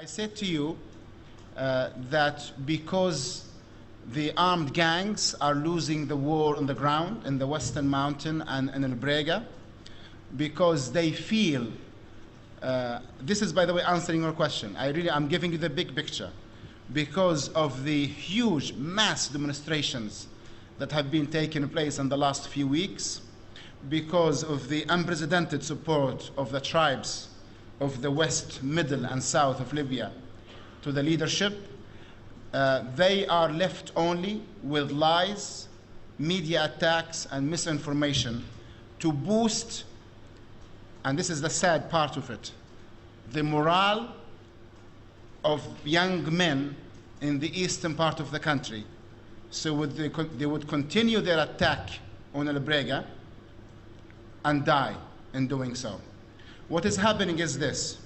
I said to you that because the armed gangs are losing the war on the ground in the Western Mountain and in El Brega, because they feel, this is, by the way, answering your question. I'm giving you the big picture. Because of the huge mass demonstrations that have been taking place in the last few weeks, because of the unprecedented support of the tribes of the west, middle, and south of Libya to the leadership, they are left only with lies, media attacks, and misinformation to boost, and this is the sad part of it, the morale of young men in the eastern part of the country. So they would continue their attack on El Brega and die in doing so. What is happening is this: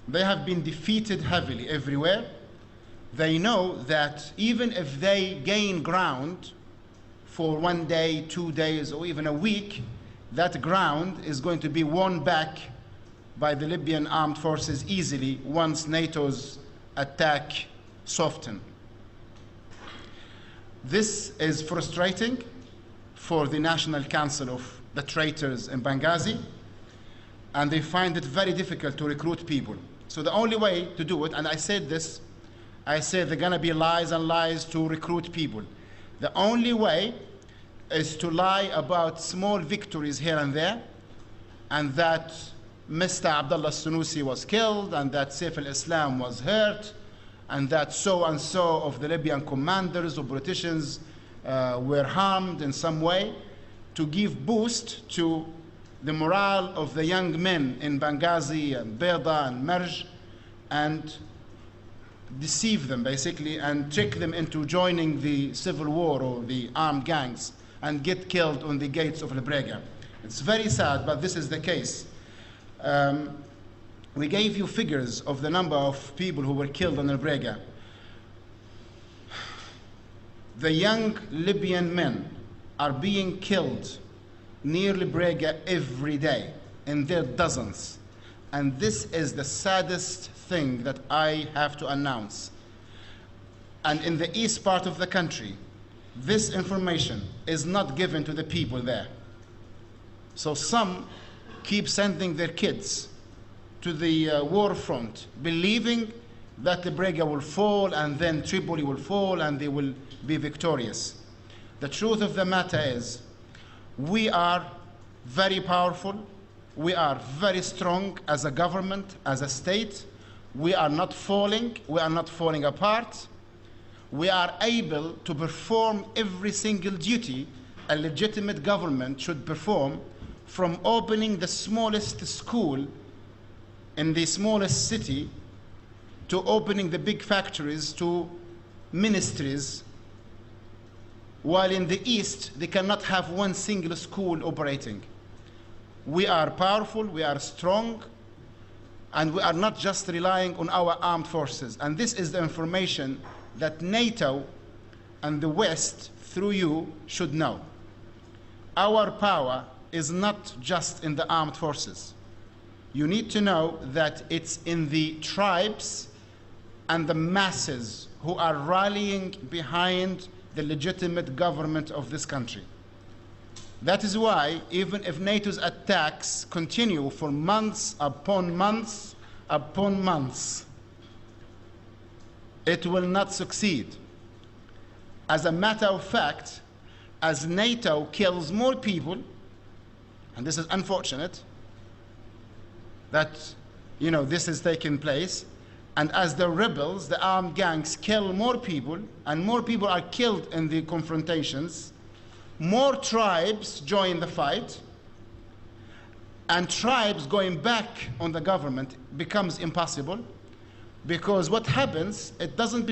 they have been defeated heavily everywhere. They know that even if they gain ground for 1 day, 2 days, or even a week, that ground is going to be won back by the Libyan armed forces easily once NATO's attack soften. This is frustrating for the National Council of the traitors in Benghazi, and they find it very difficult to recruit people. So the only way to do it, and I said this, I said there are gonna be lies and lies to recruit people. The only way is to lie about small victories here and there, and that Mr. Abdullah Sunusi was killed, and that Saif al-Islam was hurt, and that so-and-so of the Libyan commanders or politicians were harmed in some way, to give boost to the morale of the young men in Benghazi and Beida and Marj, and deceive them basically and trick them into joining the civil war or the armed gangs and get killed on the gates of El Brega. It's very sad, but this is the case. We gave you figures of the number of people who were killed on El Brega. The young Libyan men are being killed near El Brega every day, in their dozens. And this is the saddest thing that I have to announce. And in the east part of the country, this information is not given to the people there. So some keep sending their kids to the war front, believing that the Brega will fall and then Tripoli will fall and they will be victorious. The truth of the matter is, we are very powerful, we are very strong as a government, as a state. We are not falling apart. We are able to perform every single duty a legitimate government should perform, from opening the smallest school in the smallest city to opening the big factories to ministries, while in the east they cannot have one single school operating. We are powerful, we are strong, and we are not just relying on our armed forces. And this is the information that NATO and the West, through you, should know. Our power is not just in the armed forces. You need to know that it's in the tribes and the masses who are rallying behind the legitimate government of this country. That is why, even if NATO's attacks continue for months upon months upon months, it will not succeed. As a matter of fact, as NATO kills more people, and this is unfortunate that this is taking place, and as the rebels, the armed gangs, kill more people, and more people are killed in the confrontations, more tribes join the fight, and tribes going back on the government becomes impossible, because what happens, it doesn't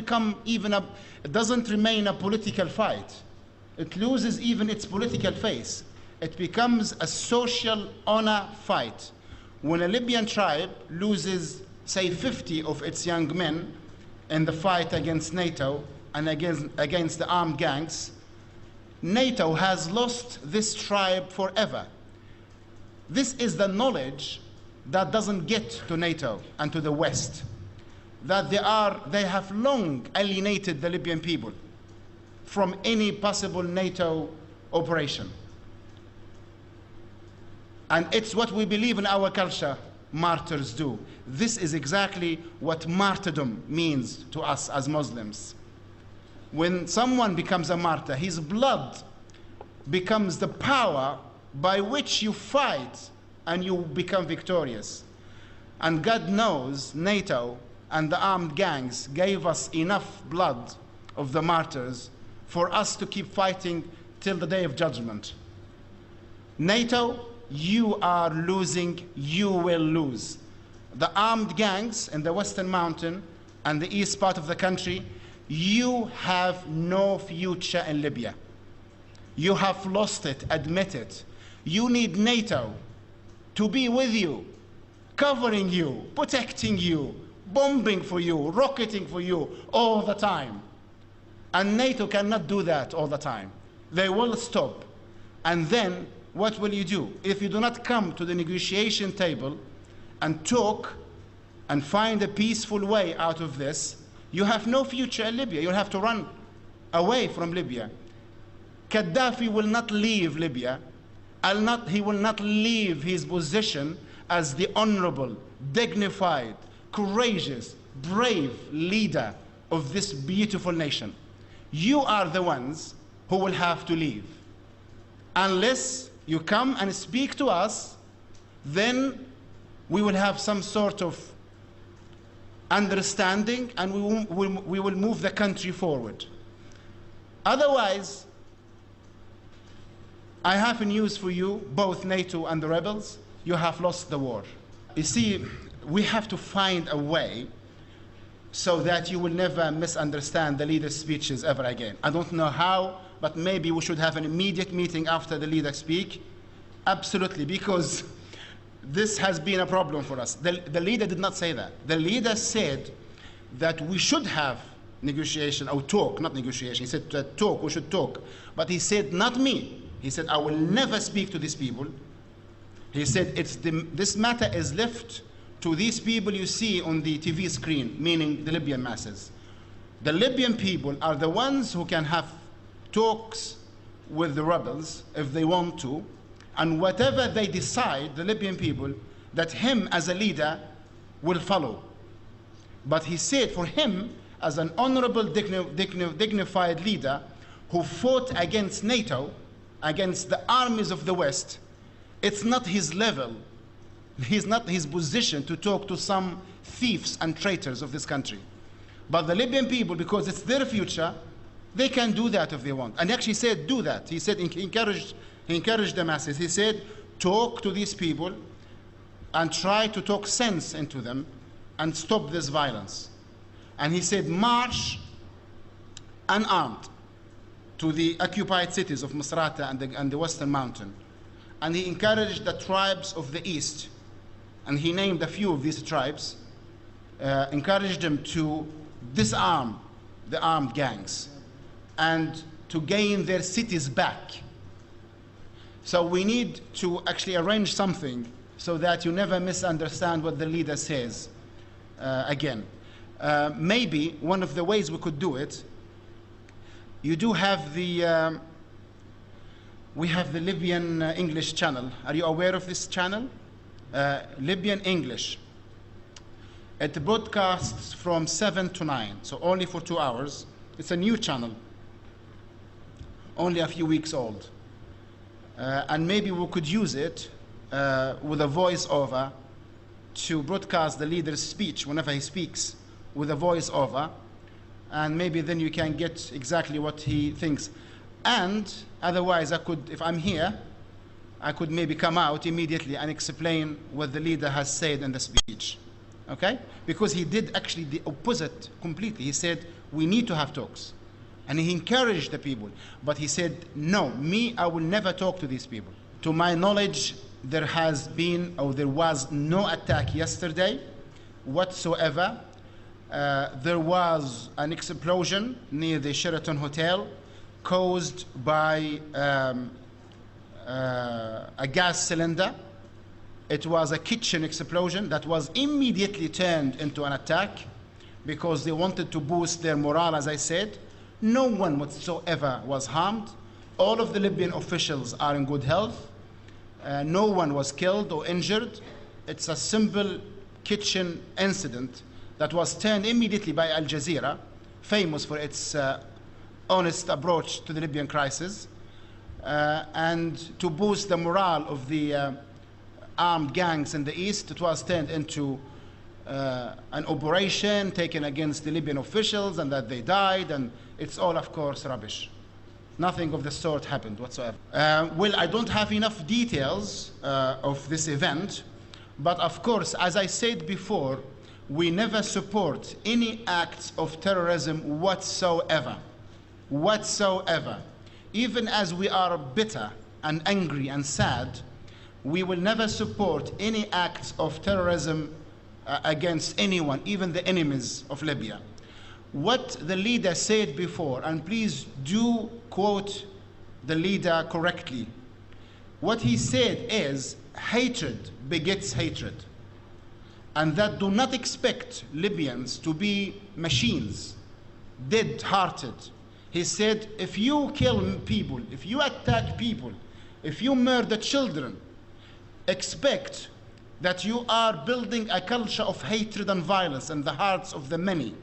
remain a political fight. It loses even its political face. It becomes a social honor fight. When a Libyan tribe loses, say, 50 of its young men in the fight against NATO and against the armed gangs, NATO has lost this tribe forever. This is the knowledge that doesn't get to NATO and to the West. that they have long alienated the Libyan people from any possible NATO operation. And it's what we believe in our culture, martyrs do. This is exactly what martyrdom means to us as Muslims. When someone becomes a martyr, his blood becomes the power by which you fight and you become victorious. And God knows NATO and the armed gangs gave us enough blood of the martyrs for us to keep fighting till the day of judgment. NATO, you are losing, you will lose. The armed gangs in the Western Mountain and the east part of the country, you have no future in Libya. You have lost it, admit it. You need NATO to be with you, covering you, protecting you, bombing for you, rocketing for you all the time. And NATO cannot do that all the time. They will stop. And then what will you do? If you do not come to the negotiation table and talk and find a peaceful way out of this, you have no future in Libya. You'll have to run away from Libya. Gaddafi will not leave Libya. He will not leave his position as the honorable, dignified, courageous, brave leader of this beautiful nation. You are the ones who will have to leave. Unless you come and speak to us, then we will have some sort of understanding and we will move the country forward. Otherwise, I have news for you, both NATO and the rebels, you have lost the war. You see, we have to find a way so that you will never misunderstand the leader's speeches ever again. I don't know how, but maybe we should have an immediate meeting after the leader speak. Absolutely, because this has been a problem for us. The leader did not say that. The leader said that we should have negotiation, or talk, not negotiation. He said talk, we should talk. But he said, not me. He said, I will never speak to these people. He said, this matter is left to these people you see on the TV screen, meaning the Libyan masses. The Libyan people are the ones who can have talks with the rebels if they want to, and whatever they decide, the Libyan people, that him as a leader will follow. But he said for him, as an honorable, dignified leader who fought against NATO, against the armies of the West, it's not his level, it's not his position to talk to some thieves and traitors of this country. But the Libyan people, because it's their future, they can do that if they want. And he actually said, do that. He said, he encouraged the masses. He said, talk to these people and try to talk sense into them and stop this violence. And he said, march unarmed to the occupied cities of Misrata and the Western Mountain. And he encouraged the tribes of the East, and he named a few of these tribes, encouraged them to disarm the armed gangs and to gain their cities back. So we need to actually arrange something so that you never misunderstand what the leader says again. Maybe one of the ways we could do it, you do have the, we have the Libyan English channel. Are you aware of this channel? Libyan English. It broadcasts from 7 to 9, so only for 2 hours. It's a new channel, only a few weeks old. And maybe we could use it with a voice-over to broadcast the leader's speech whenever he speaks with a voice-over, and maybe then you can get exactly what he thinks. And otherwise, I could, if I'm here, I could maybe come out immediately and explain what the leader has said in the speech. Okay? Because he did actually the opposite completely. He said, we need to have talks. And he encouraged the people. But he said, no, I will never talk to these people. To my knowledge, there has been, or there was no attack yesterday whatsoever. There was an explosion near the Sheraton Hotel caused by a gas cylinder. It was a kitchen explosion that was immediately turned into an attack. because they wanted to boost their morale, as I said. No one whatsoever was harmed. All of the Libyan officials are in good health. No one was killed or injured. It's a simple kitchen incident that was turned immediately by Al Jazeera, famous for its honest approach to the Libyan crisis, and to boost the morale of the armed gangs in the east. It was turned into an operation taken against the Libyan officials, and that they died, and it's all, of course, rubbish. Nothing of the sort happened whatsoever. Well, I don't have enough details of this event, but of course, as I said before, we never support any acts of terrorism whatsoever. Whatsoever. Even as we are bitter and angry and sad, we will never support any acts of terrorism against anyone, even the enemies of Libya. What the leader said before, and please do quote the leader correctly, what he said is, hatred begets hatred. And that do not expect Libyans to be machines, dead-hearted. He said, if you kill people, if you attack people, if you murder children, expect that you are building a culture of hatred and violence in the hearts of the many.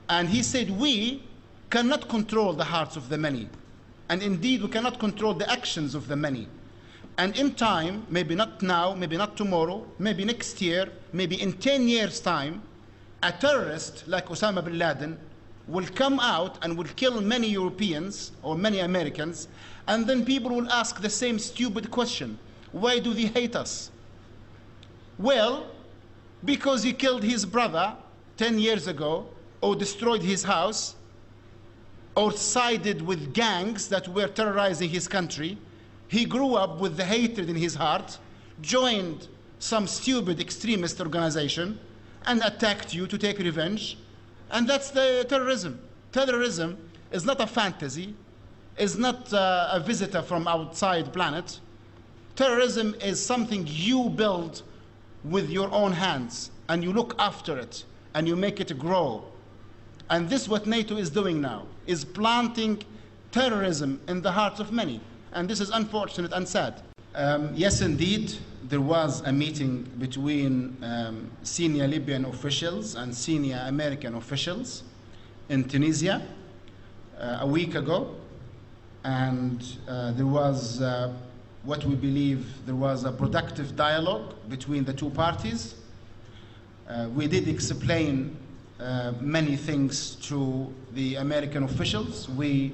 And he said, we cannot control the hearts of the many. And indeed, we cannot control the actions of the many. And in time, maybe not now, maybe not tomorrow, maybe next year, maybe in 10 years' time, a terrorist like Osama bin Laden will come out and will kill many Europeans or many Americans, and then people will ask the same stupid question: why do they hate us? Well, because he killed his brother 10 years ago, or destroyed his house, or sided with gangs that were terrorizing his country. He grew up with the hatred in his heart, joined some stupid extremist organization, and attacked you to take revenge. And that's the terrorism. Terrorism is not a fantasy, is not a visitor from outside planet. Terrorism is something you build with your own hands, and you look after it, and you make it grow. And this is what NATO is doing now, is planting terrorism in the hearts of many. And this is unfortunate and sad. Yes, indeed, there was a meeting between senior Libyan officials and senior American officials in Tunisia a week ago. And there was what we believe there was a productive dialogue between the two parties. We did explain many things to the American officials. We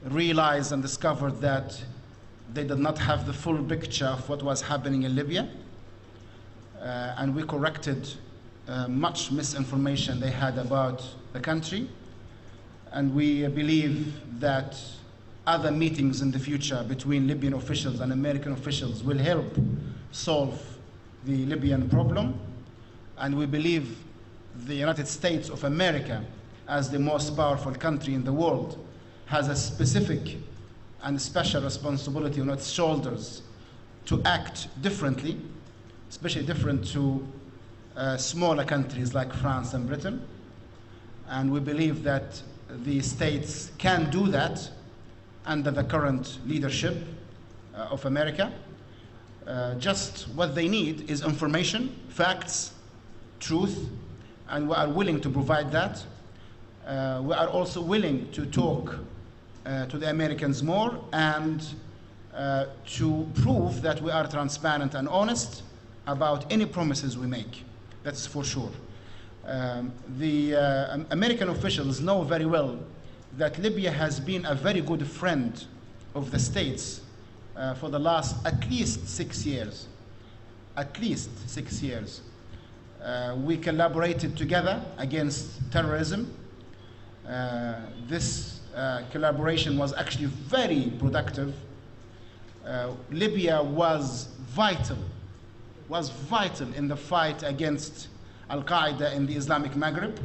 realized and discovered that they did not have the full picture of what was happening in Libya. And we corrected much misinformation they had about the country. And we believe that other meetings in the future between Libyan officials and American officials will help solve the Libyan problem. And we believe the United States of America, as the most powerful country in the world, has a specific and special responsibility on its shoulders to act differently, especially different to smaller countries like France and Britain. And we believe that the states can do that under the current leadership of America. Just what they need is information, facts, truth, and we are willing to provide that. We are also willing to talk to the Americans more and to prove that we are transparent and honest about any promises we make. That's for sure. The American officials know very well that Libya has been a very good friend of the States for the last at least 6 years. At least 6 years. We collaborated together against terrorism. This collaboration was actually very productive. Libya was vital in the fight against Al-Qaeda in the Islamic Maghreb.